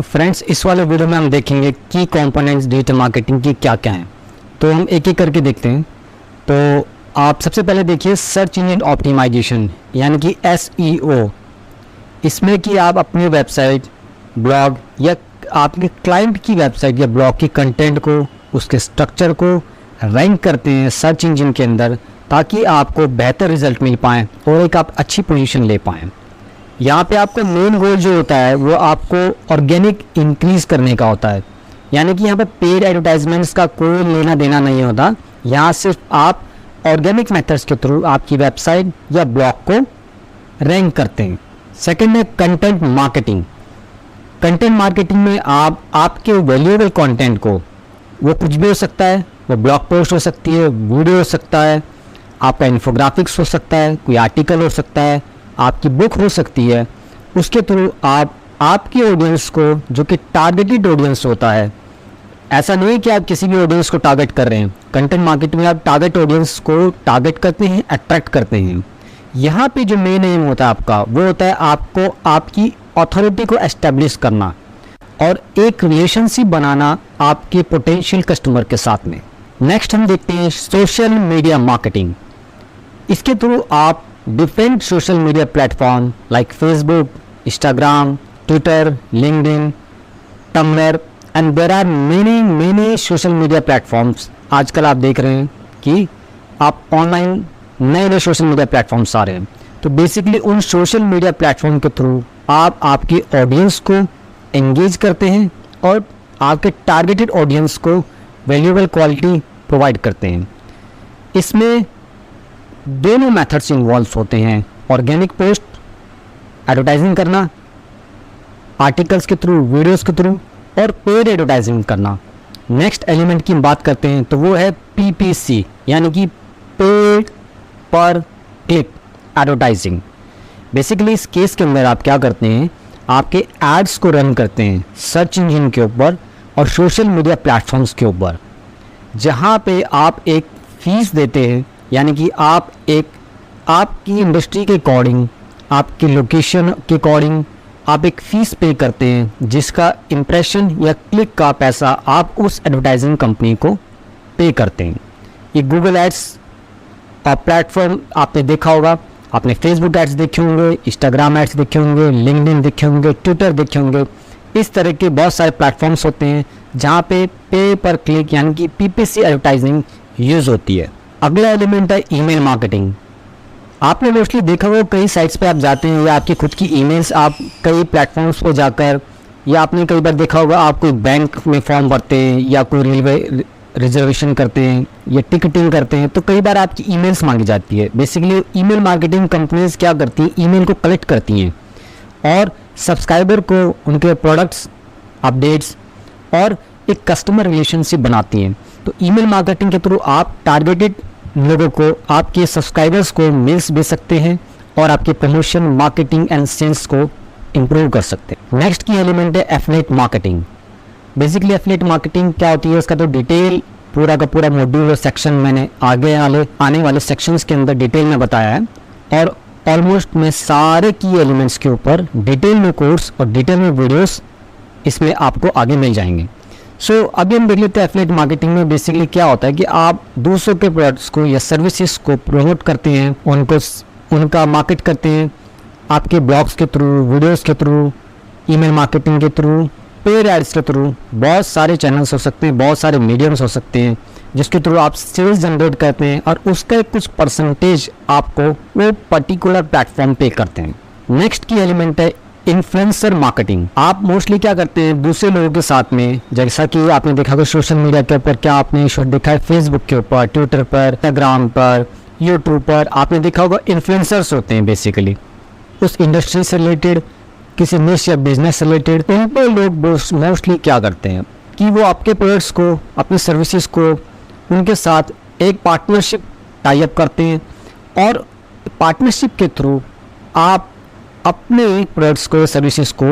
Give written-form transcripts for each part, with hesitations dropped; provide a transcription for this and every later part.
Friends, इस वाले video में हम देखेंगे की कंपोनेंट्स डिजिटल मार्केटिंग की क्या क्या हैं। तो हम एक एक करके देखते हैं। तो आप सबसे पहले देखिए सर्च इंजन ऑप्टिमाइजेशन यानी कि SEO। इसमें कि आप अपनी वेबसाइट, ब्लॉग या आपके क्लाइंट की वेबसाइट या ब्लॉग की कंटेंट को, उसके स्ट्रक्चर को रैंक करते हैं सर्च इंजन के अंदर, ताकि आपको बेहतर रिजल्ट मिल पाएँ और एक आप अच्छी पोजीशन ले पाएँ। यहाँ पे आपका मेन गोल जो होता है वो आपको ऑर्गेनिक इंक्रीज करने का होता है, यानी कि यहाँ पे पेड एडवर्टाइजमेंट्स का कोई लेना देना नहीं होता। यहाँ सिर्फ आप ऑर्गेनिक मेथड्स के थ्रू आपकी वेबसाइट या ब्लॉग को रैंक करते हैं। सेकंड है कंटेंट मार्केटिंग। कंटेंट मार्केटिंग में आप आपके वैल्यूएबल कंटेंट को, वो कुछ भी हो सकता है, वो ब्लॉग पोस्ट हो सकती है, वीडियो हो सकता है, आपका इन्फोग्राफिक्स हो सकता है, कोई आर्टिकल हो सकता है, आपकी बुक हो सकती है, उसके थ्रू आप आपकी ऑडियंस को, जो कि टारगेटेड ऑडियंस होता है, ऐसा नहीं कि आप किसी भी ऑडियंस को टारगेट कर रहे हैं। कंटेंट मार्केटिंग में आप टारगेट ऑडियंस को टारगेट करते हैं, अट्रैक्ट करते हैं। यहाँ पे जो मेन एम होता है आपका, वो होता है आपको आपकी अथॉरिटी को एस्टेब्लिश करना और एक रिलेशनशिप बनाना आपके पोटेंशियल कस्टमर के साथ में। नेक्स्ट हम देखते हैं सोशल मीडिया मार्केटिंग। इसके थ्रू आप different social media platform like Facebook, Instagram, Twitter, LinkedIn, Tumblr and there are many social media platforms. आजकल आप देख रहे हैं कि आप ऑनलाइन नए नए सोशल मीडिया प्लेटफॉर्म्स आ रहे हैं। तो बेसिकली उन सोशल मीडिया प्लेटफॉर्म के थ्रू आप आपकी ऑडियंस को एंगेज करते हैं और आपके टारगेटेड ऑडियंस को वैल्यूएबल क्वालिटी प्रोवाइड करते हैं। इसमें दोनों मेथड्स इन्वॉल्व होते हैं, ऑर्गेनिक पोस्ट एडवर्टाइजिंग करना आर्टिकल्स के थ्रू, वीडियोस के थ्रू, और पेड एडवर्टाइजिंग करना। नेक्स्ट एलिमेंट की बात करते हैं तो वो है PPC यानी कि पेड पर क्लिक एडवर्टाइजिंग। बेसिकली इस केस के अंदर आप क्या करते हैं, आपके एड्स को रन करते हैं सर्च इंजन के ऊपर और सोशल मीडिया प्लेटफॉर्म्स के ऊपर, जहाँ पे आप एक फीस देते हैं, यानी कि आप एक आपकी इंडस्ट्री के अकॉर्डिंग, आपकी लोकेशन के अकॉर्डिंग आप एक फ़ीस पे करते हैं, जिसका इम्प्रेशन या क्लिक का पैसा आप उस एडवर्टाइजिंग कंपनी को पे करते हैं। ये गूगल एड्स का प्लेटफॉर्म आपने देखा होगा, आपने फेसबुक एड्स देखे होंगे, इंस्टाग्राम एड्स देखे होंगे, लिंक्डइन देखे होंगे, ट्विटर देखे होंगे। इस तरह के बहुत सारे प्लेटफॉर्म्स होते हैं जहाँ पे पर क्लिक यानी कि PPC एडवर्टाइजिंग यूज़ होती है। अगला एलिमेंट है ईमेल मार्केटिंग। आपने मोस्टली देखा होगा कई साइट्स पे आप जाते हैं या आपकी खुद की ईमेल्स आप कई प्लेटफॉर्म्स पर जाकर, या आपने कई बार देखा होगा आप कोई बैंक में फॉर्म भरते हैं या कोई रेलवे रिजर्वेशन करते हैं या टिकटिंग करते हैं, तो कई बार आपकी ईमेल्स मांगी जाती है। बेसिकली ईमेल मार्केटिंग कंपनीज क्या करती हैं, ईमेल को कलेक्ट करती हैं और सब्सक्राइबर को उनके प्रोडक्ट्स, अपडेट्स और एक कस्टमर रिलेशनशिप बनाती हैं। तो ईमेल मार्केटिंग के थ्रू आप टारगेटेड लोगों को, आपके सब्सक्राइबर्स को मेल्स भेज सकते हैं और आपके प्रमोशन, मार्केटिंग एंड सेल्स को इम्प्रूव कर सकते हैं। नेक्स्ट की एलिमेंट है affiliate marketing. Basically affiliate marketing क्या होती है, उसका तो डिटेल पूरा का पूरा मॉड्यूल और सेक्शन मैंने आने वाले सेक्शंस के अंदर डिटेल में बताया है, और ऑलमोस्ट मैं सारे की एलिमेंट्स के ऊपर डिटेल में कोर्स और डिटेल में वीडियोस इसमें आपको आगे मिल जाएंगे। सो अभी हम देख लेते हैं एफिलिएट मार्केटिंग में बेसिकली क्या होता है कि आप दूसरों के प्रोडक्ट्स को या सर्विसेज को प्रमोट करते हैं, उनका मार्केट करते हैं आपके ब्लॉग्स के थ्रू, वीडियोस के थ्रू, ईमेल मार्केटिंग के थ्रू, पेड एड्स के थ्रू। बहुत सारे चैनल्स हो सकते हैं, बहुत सारे मीडियम्स हो सकते हैं जिसके थ्रू आप सेल्स जनरेट करते हैं और उसका कुछ परसेंटेज आपको वो पर्टिकुलर प्लेटफॉर्म पे करते हैं। नेक्स्ट की एलिमेंट है इन्फ्लुएंसर मार्केटिंग। आप मोस्टली क्या करते हैं, दूसरे लोगों के साथ में, जैसा कि आपने देखा कि सोशल मीडिया के ऊपर क्या आपने देखा है, फेसबुक के ऊपर, ट्विटर पर, इंस्टाग्राम पर, यूट्यूब पर आपने देखा होगा इन्फ्लुएंसर्स होते हैं। बेसिकली उस इंडस्ट्री से रिलेटेड, किसी निश या बिजनेस से रिलेटेड, उन पर लोग मोस्टली क्या करते हैं कि वो आपके प्रोडक्ट्स को, अपनी सर्विसेज को उनके साथ एक पार्टनरशिप टाई अप करते हैं और पार्टनरशिप के थ्रू आप अपने प्रोडक्ट्स को, सर्विसेज को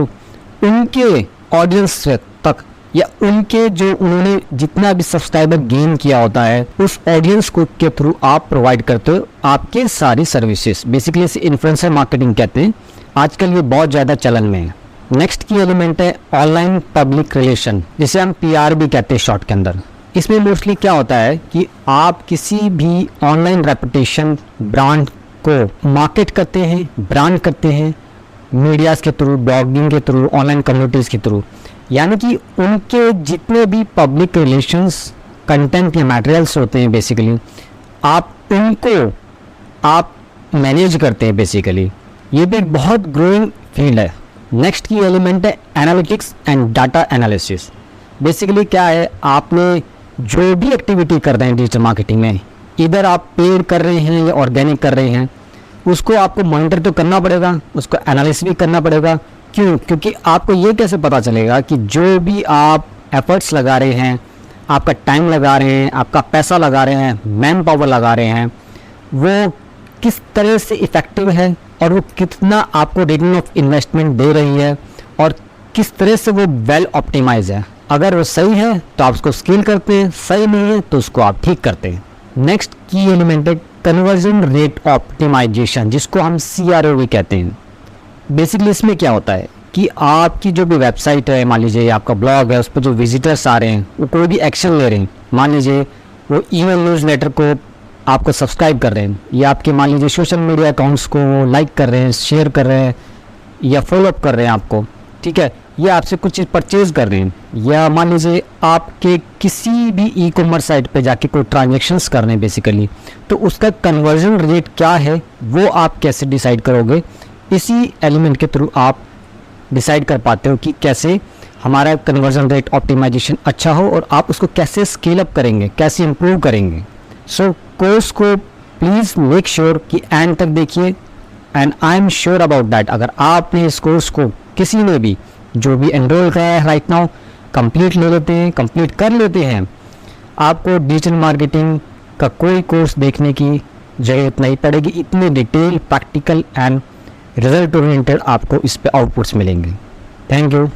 उनके ऑडियंस तक या उनके जो उन्होंने जितना भी सब्सक्राइबर गेन किया होता है उस ऑडियंस को के थ्रू आप प्रोवाइड करते हो आपके सारी सर्विसेज। बेसिकली इसे इन्फ्लुएंसर मार्केटिंग कहते हैं। आजकल ये बहुत ज़्यादा चलन में है। नेक्स्ट की एलिमेंट है ऑनलाइन पब्लिक रिलेशन, जिसे हम PR भी कहते हैं शॉर्ट के अंदर। इसमें मोस्टली क्या होता है कि आप किसी भी ऑनलाइन रेपुटेशन ब्रांड को मार्केट करते हैं, ब्रांड करते हैं मीडियाज़ के थ्रू, ब्लॉगिंग के थ्रू, ऑनलाइन कम्युनिटीज़ के थ्रू, यानी कि उनके जितने भी पब्लिक रिलेशंस कंटेंट या मटेरियल्स होते हैं बेसिकली आप उनको आप मैनेज करते हैं बेसिकली। ये भी एक बहुत ग्रोइंग फील्ड है। नेक्स्ट की एलिमेंट है analytics and data analysis. Basically क्या है, आपने जो भी एक्टिविटी कर रहे हैं डिजिटल मार्केटिंग में, इधर आप पेड कर रहे हैं या ऑर्गेनिक कर रहे हैं, उसको आपको मॉनिटर तो करना पड़ेगा, उसको एनालिसिस भी करना पड़ेगा। क्यों? क्योंकि आपको ये कैसे पता चलेगा कि जो भी आप एफर्ट्स लगा रहे हैं, आपका टाइम लगा रहे हैं, आपका पैसा लगा रहे हैं, मैन पावर लगा रहे हैं, वो किस तरह से इफ़ेक्टिव है और वो कितना आपको रिटर्न ऑफ इन्वेस्टमेंट दे रही है और किस तरह से वो वेल ऑप्टिमाइज है। अगर वो सही है तो आप उसको स्केल करते हैं, सही नहीं है तो उसको आप ठीक करते हैं। नेक्स्ट की एलिमेंट है कन्वर्जन रेट ऑप्टिमाइजेशन, जिसको हम CRO भी कहते हैं। बेसिकली इसमें क्या होता है कि आपकी जो भी वेबसाइट है, मान लीजिए आपका ब्लॉग है, उस पर जो विजिटर्स आ रहे हैं वो कोई भी एक्शन ले रहे हैं, मान लीजिए वो ईमेल न्यूज़लेटर को आपको सब्सक्राइब कर रहे हैं, या आपके मान लीजिए सोशल मीडिया अकाउंट्स को लाइक कर रहे हैं, शेयर कर रहे हैं या फॉलोअप कर रहे हैं आपको, ठीक है, या आपसे कुछ चीज़ परचेज़ कर रहे हैं, या मान लीजिए आपके किसी भी ई-कॉमर्स साइट पे जाके कोई ट्रांजैक्शंस कर रहे हैं बेसिकली, तो उसका कन्वर्जन रेट क्या है वो आप कैसे डिसाइड करोगे। इसी एलिमेंट के थ्रू आप डिसाइड कर पाते हो कि कैसे हमारा कन्वर्जन रेट ऑप्टिमाइजेशन अच्छा हो और आप उसको कैसे स्केल अप करेंगे, कैसे इम्प्रूव करेंगे। सो कोर्स को प्लीज़ मेक श्योर कि एंड तक देखिए, and I am sure about that अगर आपने इस कोर्स को किसी ने भी जो भी एनरोल करा है राइट नाउ कंप्लीट कर लेते हैं, आपको डिजिटल मार्केटिंग का कोई कोर्स देखने की ज़रूरत नहीं पड़ेगी। इतने detail, practical and result oriented आपको इस पे आउटपुट्स मिलेंगे। Thank you.